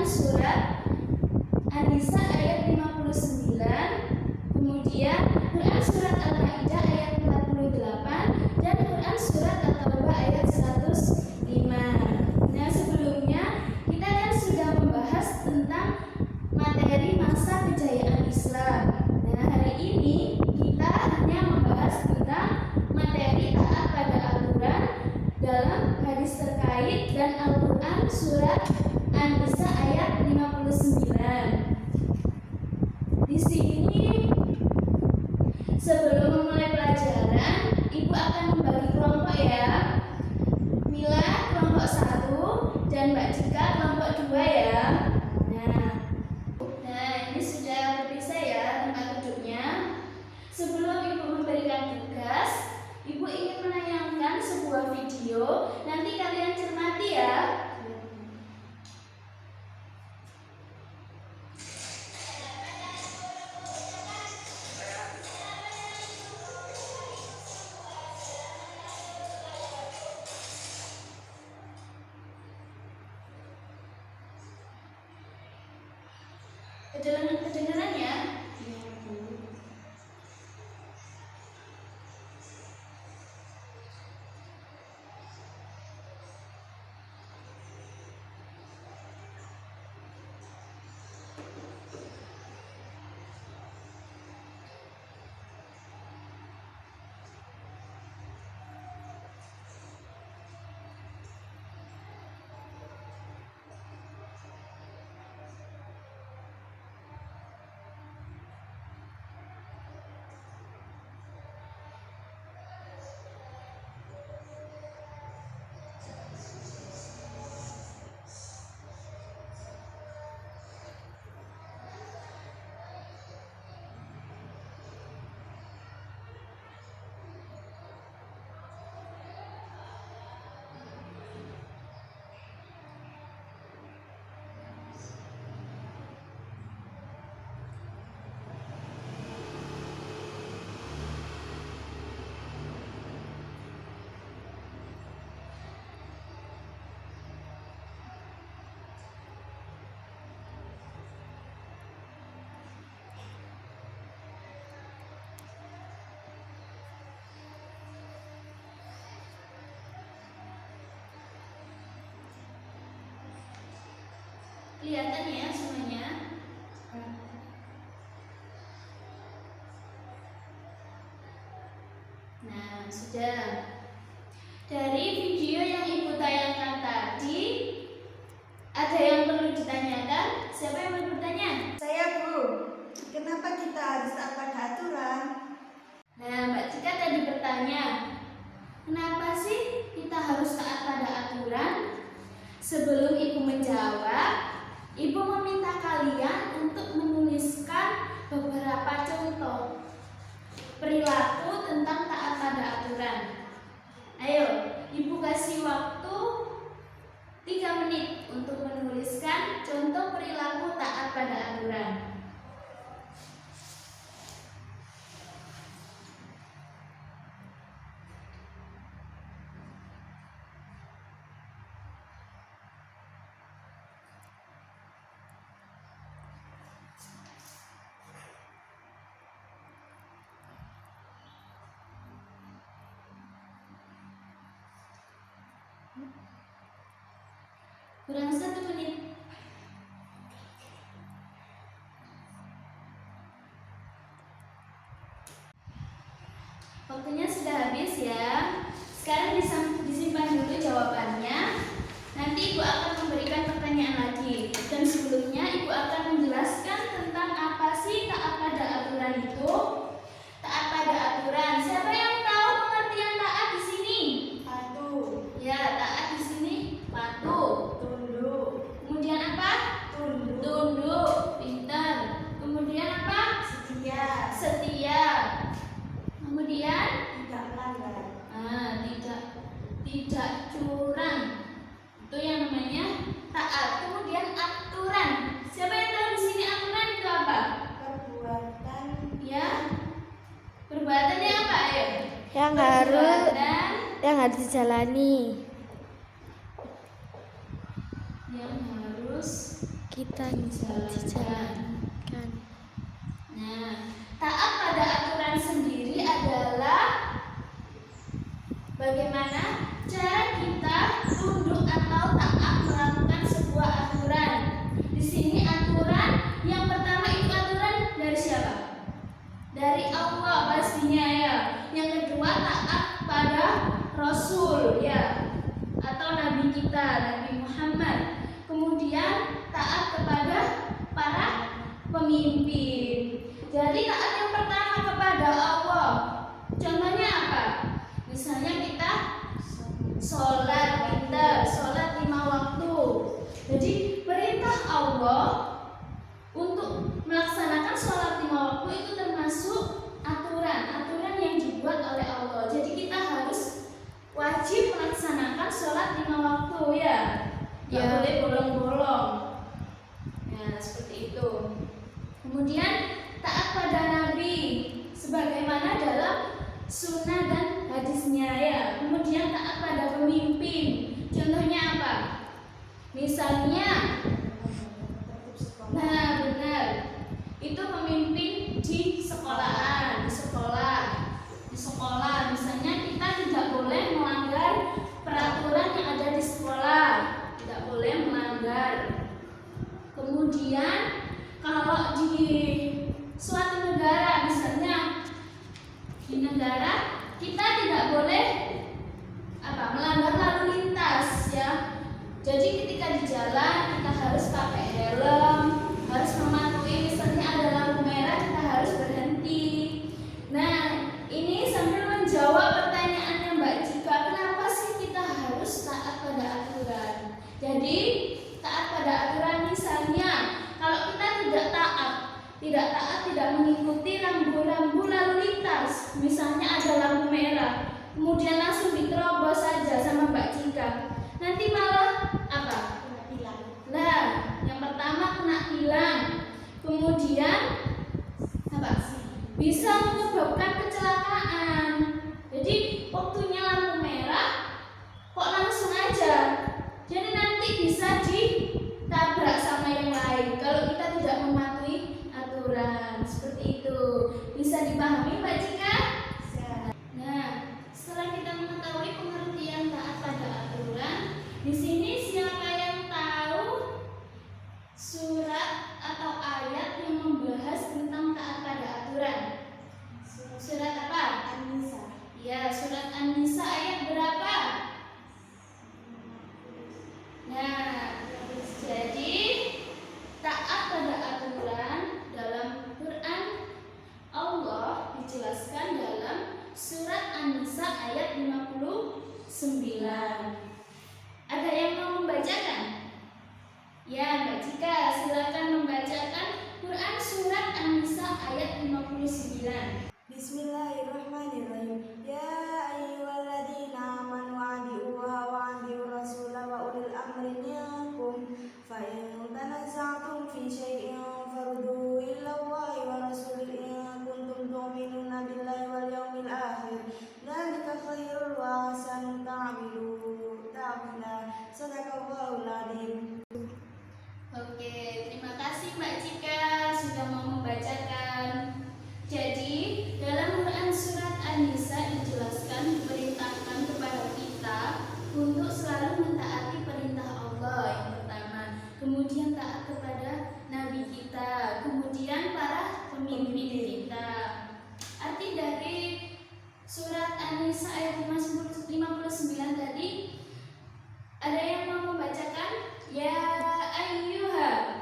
surat An-Nisa ayat 59, kemudian Quran surat Al-Maidah ayat 48, dan Quran surat At-Taubah ayat 105. Nah, sebelumnya kita kan sudah membahas tentang materi masa kejayaan Islam. Nah, hari ini kita hanya membahas tentang materi taat pada aturan dalam hadis terkait dan Al-Quran surat An-Nisa ayat 59. Di sini sebelum memulai pelajaran, Ibu akan membagi kelompok ya. Mila kelompok 1 dan Mbak Cika kelompok 2 ya. Nah, ini sudah terpisah ya tempat duduknya. Sebelum Ibu memberikan tugas, Ibu ingin menayangkan sebuah video. Nanti kalian cermati ya. Kedengeran ya? Kelihatan ya semuanya? Nah, sudah. Dari video yang Ibu tayangkan tadi, ada yang perlu ditanyakan? Siapa yang mau bertanya? Saya, Bu. Kenapa kita harus taat pada aturan? Nah, Mbak Cika tadi bertanya, kenapa sih kita harus taat pada aturan? Sebelum Ibu menjawab, Ibu meminta kalian untuk menuliskan beberapa contoh perilaku tentang taat pada aturan. Ayo, Ibu kasih waktu 3 menit untuk menuliskan contoh perilaku taat pada aturan. Kurang 1 menit. Waktunya sudah habis ya. Sekarang disimpan dulu jawabannya. Nanti Ibu akan memberikan pertanyaan lagi. Dan sebelumnya Ibu akan menjelaskan tentang apa sih taat pada aturan itu. Taat pada aturan. Siapa yang tahu pengertian taat di sini? Patuh. Ya, taat di sini patuh. Tunduk. Kemudian apa? Tunduk. Tunduk. Pintar. Kemudian apa? Setia. Setia. Kemudian Tidak melanggar. tidak curang. Itu yang namanya taat. Kemudian aturan. Siapa yang tahu di sini aturan itu apa? Perbuatan. Ya. Perbuatannya apa ya? Yang harus dijalani. Yang harus kita dijalankan. Nah, taat pada aturan sendiri adalah bagaimana cara kita tunduk atau taat melakukan sebuah aturan. Di sini aturan yang pertama itu aturan dari siapa? Dari Allah pastinya ya. Yang kedua taat pada Rasul ya, atau Nabi kita, Nabi Muhammad. Kemudian taat kepada para pemimpin. Jadi taat yang pertama kepada Allah. Contohnya apa? Misalnya kita sholat, sholat 5 waktu. Jadi perintah Allah untuk melaksanakan sholat 5 waktu itu termasuk aturan yang dibuat oleh Allah. Jadi kita harus wajib melaksanakan sholat 5 waktu ya. Nggak boleh bolong-bolong. Nah, seperti itu. Kemudian taat pada Nabi sebagaimana dalam sunnah dan hadisnya ya. Kemudian taat pada pemimpin. Contohnya apa? Misalnya, nah benar, itu pemimpin di sekolahan, di sekolah. Misalnya kita tidak boleh melanggar peraturan yang ada di sekolah, tidak boleh melanggar. Kemudian kalau di suatu negara, misalnya di negara kita tidak boleh melanggar lalu lintas ya. Jadi ketika di jalan kita harus pakai helm, harus mematuhi misalnya ada lampu merah kita harus berhenti. Nah, ini sambil menjawab pertanyaannya Mbak Cika, kenapa sih kita harus taat pada aturan? Jadi taat pada aturan misalnya kalau kita tidak mengikuti rambu-rambu lalu lintas, misalnya ada lampu merah, kemudian langsung diterobos saja sama Mbak Cika, nanti malah apa? Kena tilang. Nah, yang pertama kena tilang, kemudian apa? Bisa menyebabkan kecelakaan. Jadi waktunya lampu merah, kok langsung aja? Jadi nanti bisa ditabrak sama yang lain kalau kita tidak mematuhi aturan. Seperti itu. Bisa dipahami Mbak Cika? Nah, setelah kita mengetahui pengertian taat pada aturan, di sini siapa yang tahu surat atau ayat yang membahas tentang taat pada aturan? Surat apa? An-Nisa. Ya, surat An-Nisa ayat berapa? Nah, jadi taat pada aturan dalam Quran Allah dijelaskan dalam surat An-Nisa ayat 59. Ada yang mau membacakan? Ya, Mbak Cika, silakan membacakan Quran surat An-Nisa ayat 59. Bismillahirrahmanirrahim. Ya ayyuhalladzina amanu adi'uha wa adi'ur rasula wa ulil amri minkum fa in tanaza'tum fi syai'in farudduhu ila Allahi wa rasulihi in kuntum tu'minuna billahi wal yawmil akhir. Dzalika khairul wa ahsanu ta'wila. Shadaqallahul adzim. Oke, terima kasih Mbak Cika sudah mau membacakan. Jadi, dalam Quran surat An-Nisa dijelaskan diperintahkan kepada kita untuk selalu mentaati perintah Allah yang pertama, kemudian taat kepada Nabi kita, kemudian para pemimpin kita. Arti dari surat An-Nisa ayat 59 tadi, ada yang mau membacakan? Ya ayyuha.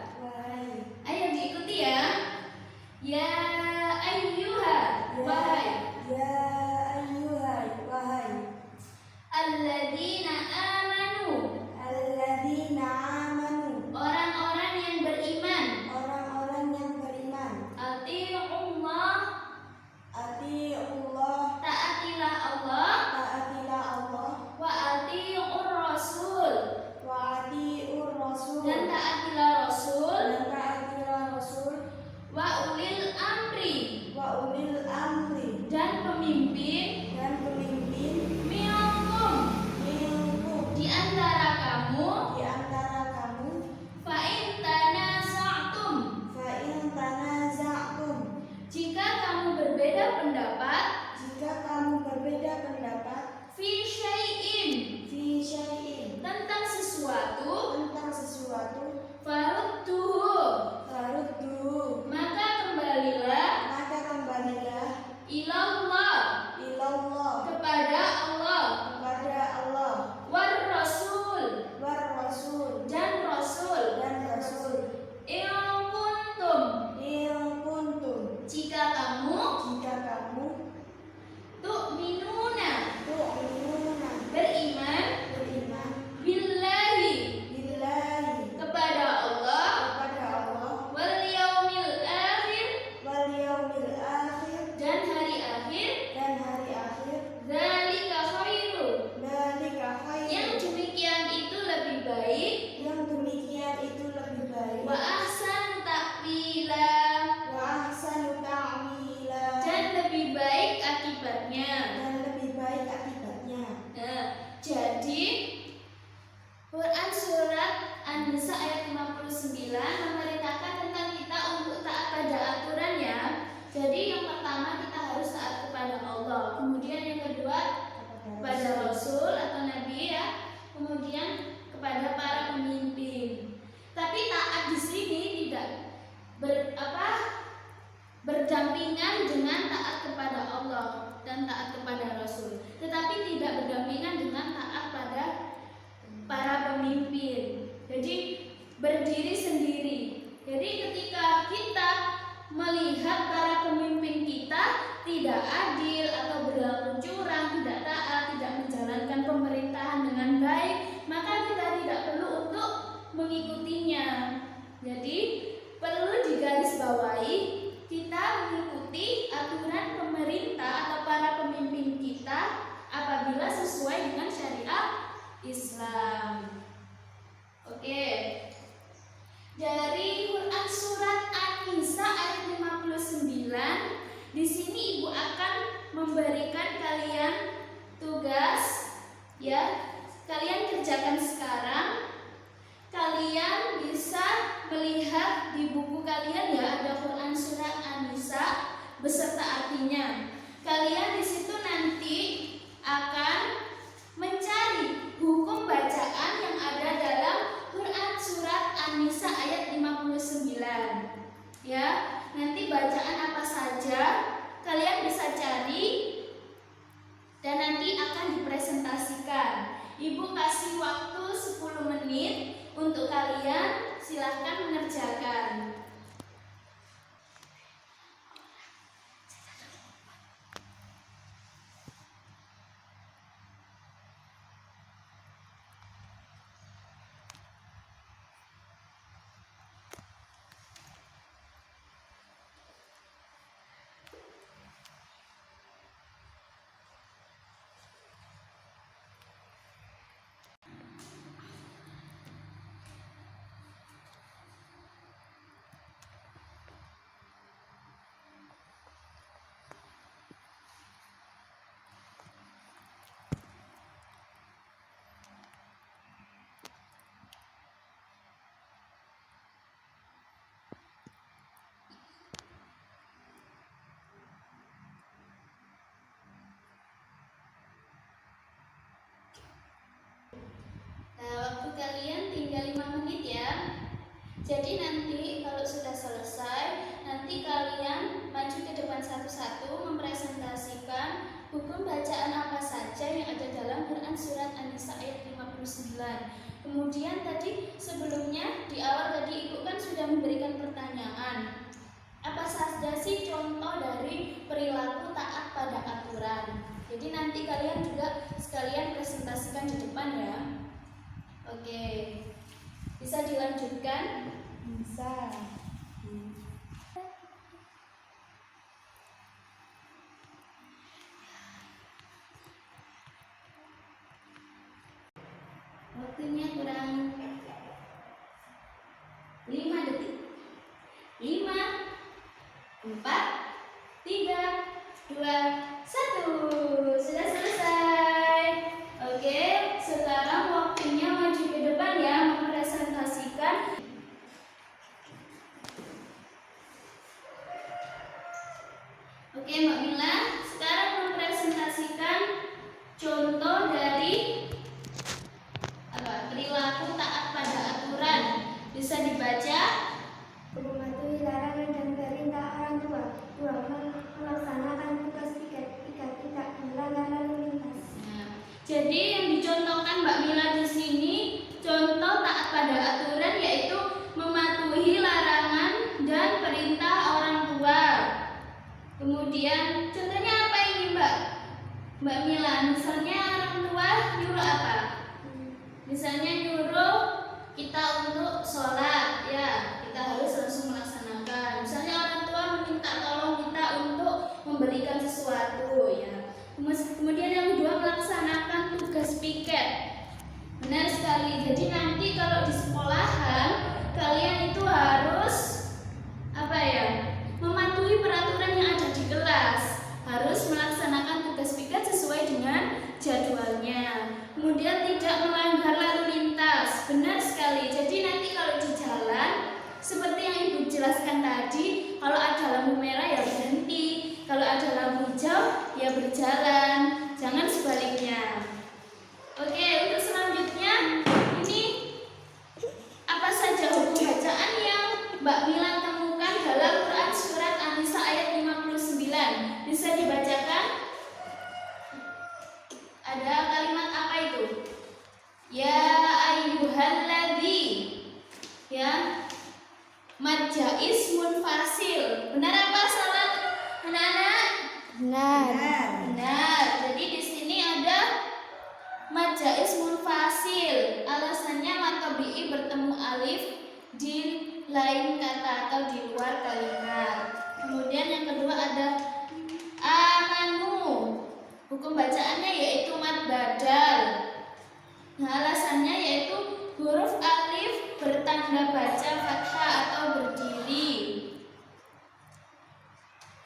Ayo diikuti ya. Ya ayyuha, wahai. Ya ayyuhai, wahai Alladzina amanu, alladzina amanu, orang-orang yang beriman. orang-orang yang beriman. Atii'ullah, Ati'ullah, taatilah Allah. taatilah Allah. Wa atii'ur rasul, Wa ati'ur rasul, dan taatilah Rasul. dan taatilah Rasul. Wa ulil amri, Wa ulil amri, dan pemimpin. dan pemimpin Minkum, minkum, di antara kamu. di antara kamu. Fa in tanaza'tum pendapat jika kamu berbeda pendapat fi syai'in fi syai'in tentang sesuatu tentang sesuatu farudduhu farudduhu maka kembalilah ilallah ilallah kepada Allah war rasul dan rasul in kuntum jika kamu tu'minuna beriman billahi kepada Allah wal yaumil akhir dan hari akhir dzalika khairu yang demikian itu lebih baik wa ahsanu ta'wila dan lebih baik akibatnya. Nah, jadi Quran surat An-Nisa ayat 59 memerintahkan tentang kita untuk taat pada aturannya. Jadi yang pertama kita harus taat kepada Allah, kemudian yang kedua kepada Rasul atau Nabi ya, kemudian kepada para pemimpin. Tapi taat di sini tidak berdampingan dengan taat kepada Allah dan taat kepada Rasul, tetapi tidak berdampingan dengan taat pada para pemimpin. Jadi berdiri sendiri. Jadi ketika kita melihat para pemimpin kita tidak adil atau berlaku curang, tidak taat, tidak menjalankan pemerintahan dengan baik, maka kita tidak perlu untuk mengikutinya. Jadi perlu digarisbawahi kita mengikuti aturan pemerintah atau para pemimpin kita apabila sesuai dengan syariat Islam. Oke. Dari Quran surat An-Nisa ayat 59, di sini Ibu akan memberikan kalian tugas ya. Kalian kerjakan sekarang. Kalian bisa melihat di buku kalian ya, ada Quran surat An-Nisa beserta artinya. Kalian di situ nanti akan mencari hukum bacaan yang ada dalam Quran surat An-Nisa ayat 59. Ya, nanti bacaan apa saja kalian bisa cari dan nanti akan dipresentasikan. Ibu kasih waktu 10 menit untuk kalian, silahkan mengerjakan. Waktu kalian tinggal 5 menit ya. Jadi nanti kalau sudah selesai, nanti kalian maju ke depan satu-satu mempresentasikan hukum bacaan apa saja yang ada dalam Quran surat An-Nisa ayat 59. Kemudian tadi sebelumnya di awal tadi Ibu kan sudah memberikan pertanyaan. Apa saja sih contoh dari perilaku taat pada aturan? Jadi nanti kalian juga sekalian presentasikan di depan ya. Oke, bisa dilanjutkan? Bisa. Waktunya kurang 5 detik. 5, 4, 3, 2, 1. Sudah selesai. Oke, sekarang waktunya maju ke depan ya, mempresentasikan. Oke, Mbak Mila, melaksanakan tugas tidak melanggar lalu lintas. Nah, jadi yang dicontohkan Mbak Mila di sini contoh taat pada aturan yaitu mematuhi larangan dan perintah orang tua. Kemudian contohnya apa ini Mbak Mila? Misalnya orang tua nyuruh apa? Misalnya nyuruh kita untuk sholat, ya kita harus langsung melaksanakan. Misalnya orang tua meminta tolong kita untuk memberikan sesuatu, ya. Kemudian yang kedua melaksanakan tugas piket. Benar sekali. Jadi nanti kalau di sekolahan kalian itu harus apa ya? Mematuhi peraturan yang ada di kelas. Harus melaksanakan tugas piket sesuai dengan jadwalnya. Kemudian tidak melanggar lalu lintas. Benar sekali. Jadi nanti kalau di jalan seperti yang Ibu jelaskan tadi, kalau ada lampu merah ya berhenti, kalau ada lampu hijau ya berjalan, jangan sebaliknya. Oke, untuk selanjutnya ini apa saja hukum bacaan yang Mbak Mila temukan dalam Quran surat An-Nisa ayat 59? Bisa dibacakan? Ada kalimat apa itu? Ya ayyuhalladzi, ya, Madja ismun fasil. Benar apa salah anak-anak? Benar. Benar. Jadi di sini ada Madja ismun fasil. Alasannya matobi'i bertemu alif di lain kata atau di luar kalimat. Kemudian yang kedua ada amanu. Hukum bacaannya yaitu mad badal. Nah, alasannya yaitu huruf alif bertanda baca fathah atau berdiri.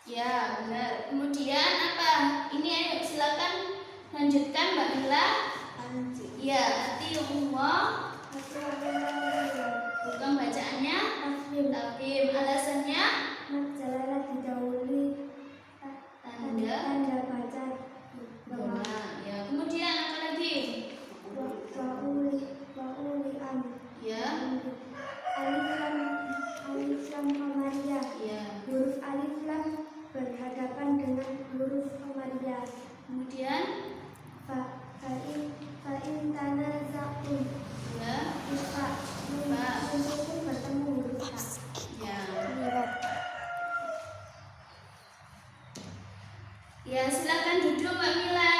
Ya, benar. Kemudian apa? Ini ayo silakan lanjutkan Mbak Mila. Ya, atiullah. Hukum bacaannya tafhim. Alasannya Jalalah didahului tanda baca doma. Ya, kemudian apa lagi? Wa'uli am. Ya. Alif lam qamariyah. Ya. Huruf alif lam berhadapan dengan huruf qamariyah. Kemudian Fa'in tanaza'tum. ya. Nun bertemu huruf ta. Ya. Lewat. Ya, silakan duduk Mbak Mila.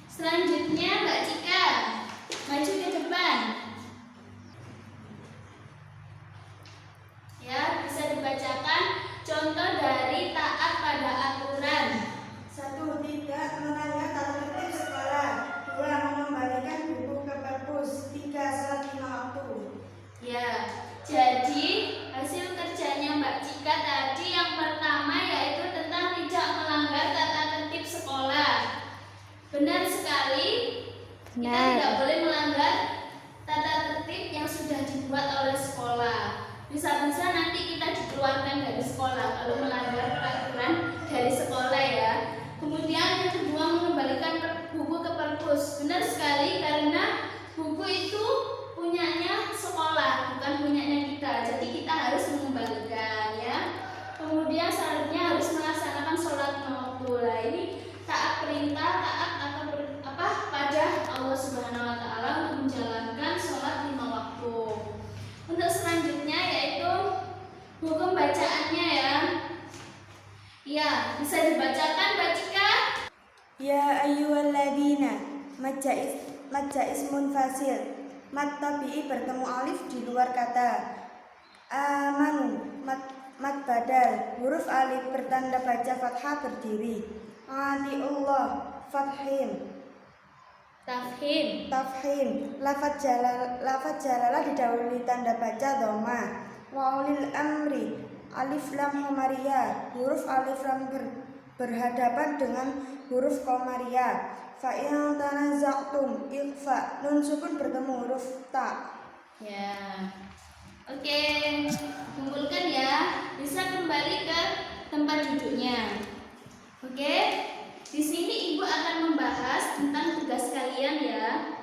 Selanjutnya Mbak Cika, maju ke depan. Ya, bisa dibacakan contoh dari taat pada aturan. 1. Tidak melanggar tata tertib sekolah. 2. Mengembalikan buku ke perpus. 3. Salat 5 waktu. Ya, jadi hasil kerjanya Mbak Cika tadi yang pertama yaitu tentang tidak melanggar tata tertib sekolah. Benar sekali. Kita tidak boleh melanggar tata tertib yang sudah dibuat oleh sekolah. Bisa-bisa nanti kita dikeluarkan dari sekolah kalau melanggar peraturan dari sekolah, ya. Kemudian yang kedua mengembalikan buku ke perpus. Benar sekali karena buku itu punyanya sekolah, bukan punyanya kita. Jadi kita harus mengembalikan, ya. Kemudian syaratnya harus melaksanakan sholat 5 waktu. Nah, ini taat perintah, taat pada Allah Subhanahu wa taala untuk menjalankan sholat 5 waktu. Untuk selanjutnya yaitu hukum bacaannya, ya. Ya, bisa dibacakan Mbak Cika? Ya ayyuhalladzina, Majja ismun fasil. Mad tabi'i bertemu alif di luar kata. Amanu, mad badal. Huruf alif bertanda baca fathah berdiri. Atiullah, fathim. Tafhim. Lafaz jalalah didahului tanda baca dhamma. Wa ulil amri, alif lam qamariyah. Huruf alif lam berhadapan dengan huruf qamariyah. Fa in tanaza'tum ikhfa. Nun sukun bertemu huruf ta. Ya. Oke, kumpulkan ya. Bisa kembali ke tempat duduknya. Oke. Di sini Ibu akan membahas tentang tugas kalian, ya.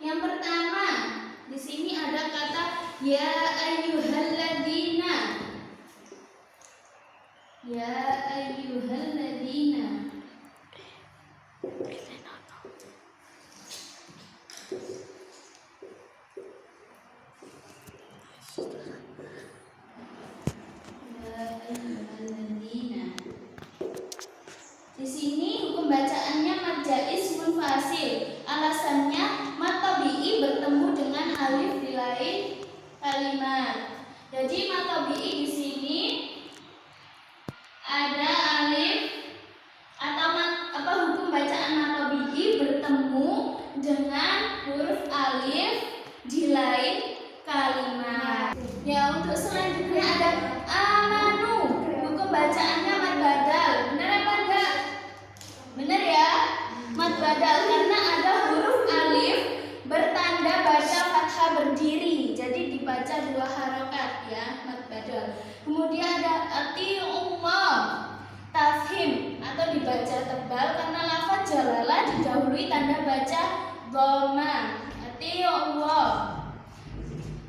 Yang pertama, di sini ada kata ya ayyuhalladzina. Ya ayyuhalladzina. Di sini hukum bacaannya mad jaiz munfasil. Alasannya mad tabi'i bertemu dengan alif di lain kalimat. Jadi mad tabi'i di sini ada alif atau hukum bacaan mad tabi'i bertemu dengan huruf alif di lain kalimat. Ya, untuk selanjutnya ada amanu. Hukum bacaannya mad badal. Benar apa enggak? Benar ya? Mad badal karena ada huruf alif bertanda baca fathah berdiri. Jadi dibaca 2 harokat ya, mad badal. Kemudian ada atiullah. Tafhim atau dibaca tebal karena lafaz jalalah didahului tanda baca dhamma. Atiullah.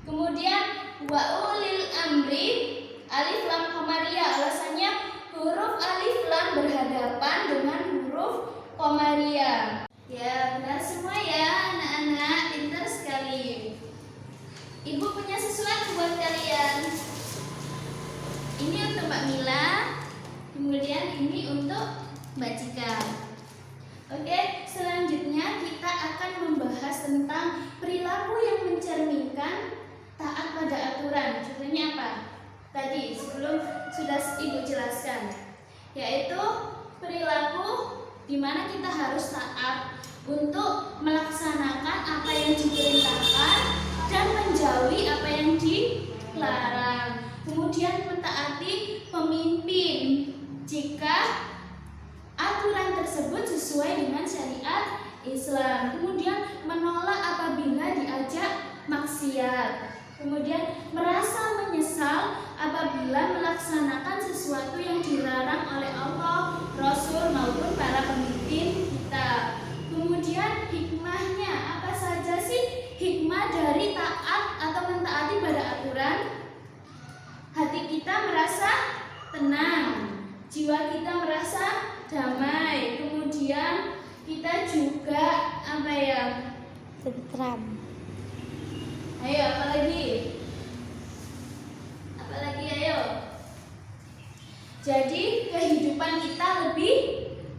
Kemudian wa ulil amri alif lam qamariyah. Alasannya huruf alif lam berhadapan dengan huruf qamariyah. Ya, benar semua ya anak-anak, pintar sekali. Ibu punya sesuatu buat kalian. Ini untuk Mbak Mila, kemudian ini untuk Mbak Cika. Oke, selanjutnya kita akan membahas tentang perilaku yang mencerminkan taat pada aturan. Contohnya apa? Tadi sebelum sudah Ibu jelaskan, yaitu perilaku di mana kita harus taat untuk melaksanakan apa yang diperintahkan dan menjauhi apa yang dilarang. Kemudian mentaati pemimpin jika aturan tersebut sesuai dengan syariat Islam. Kemudian menolak apabila diajak maksiat. Kemudian merasa menyesal apabila melaksanakan sesuatu yang dilarang oleh Allah, Rasul maupun para pemimpin kita. Kemudian hikmahnya apa saja sih hikmah dari taat atau mentaati pada aturan? Hati kita merasa tenang, jiwa kita merasa damai. Kemudian kita juga apa ya? Tentram. Ayo, apalagi? Apalagi ayo. Jadi kehidupan kita lebih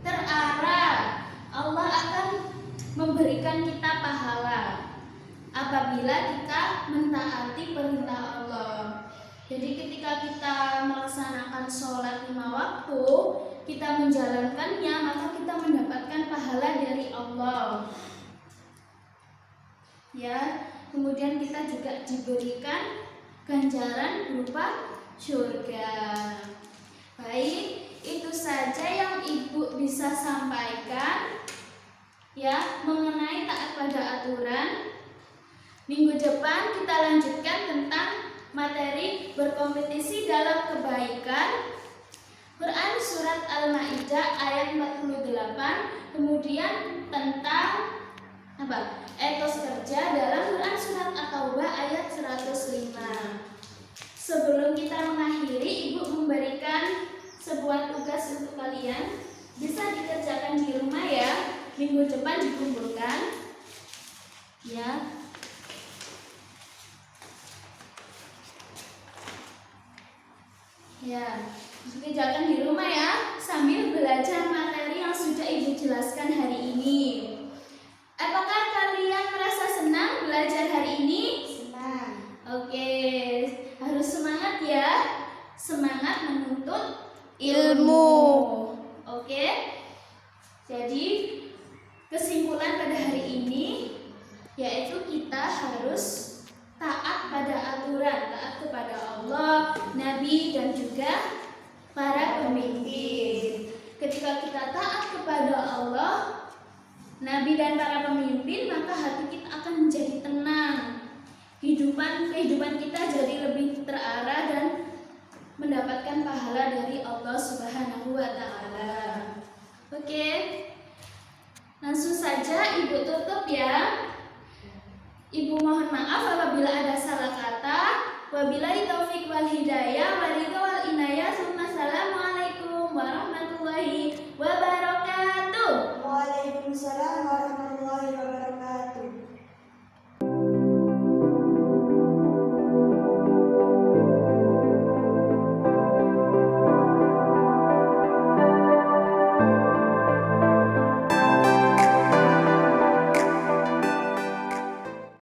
terarah. Allah akan memberikan kita pahala apabila kita mentaati perintah Allah. Jadi ketika kita melaksanakan sholat 5 waktu, kita menjalankannya, maka kita mendapatkan pahala dari Allah. Ya. Kemudian kita juga diberikan ganjaran berupa surga. Baik, itu saja yang Ibu bisa sampaikan ya mengenai taat pada aturan. Minggu depan kita lanjutkan tentang materi berkompetisi dalam kebaikan. Quran surat Al-Maidah ayat 48, kemudian tentang apa? Etos kerja dalam Quran surat At-Taubah ayat 105. Sebelum kita mengakhiri, Ibu memberikan sebuah tugas untuk kalian. Bisa dikerjakan di rumah ya. Minggu depan dikumpulkan. Ya. Ya, dikerjakan di rumah ya, sambil belajar materi yang sudah Ibu jelaskan hari ini. Apakah kalian merasa senang belajar hari ini? Senang. Oke, harus semangat ya. Semangat menuntut Ilmu. Oke. Jadi kesimpulan pada hari ini yaitu kita harus taat pada aturan, taat kepada Allah, Nabi dan juga para pemimpin. Ketika kita taat kepada Allah, Nabi dan para pemimpin, maka hati kita akan menjadi tenang. Kehidupan kita jadi lebih terarah dan mendapatkan pahala dari Allah Subhanahu wa taala. Oke. Langsung saja Ibu tutup ya. Ibu mohon maaf apabila ada salah kata. Wabillahi taufik wal hidayah, wal ridha wal inayah. Wassalamualaikum warahmatullahi wabarakatuh.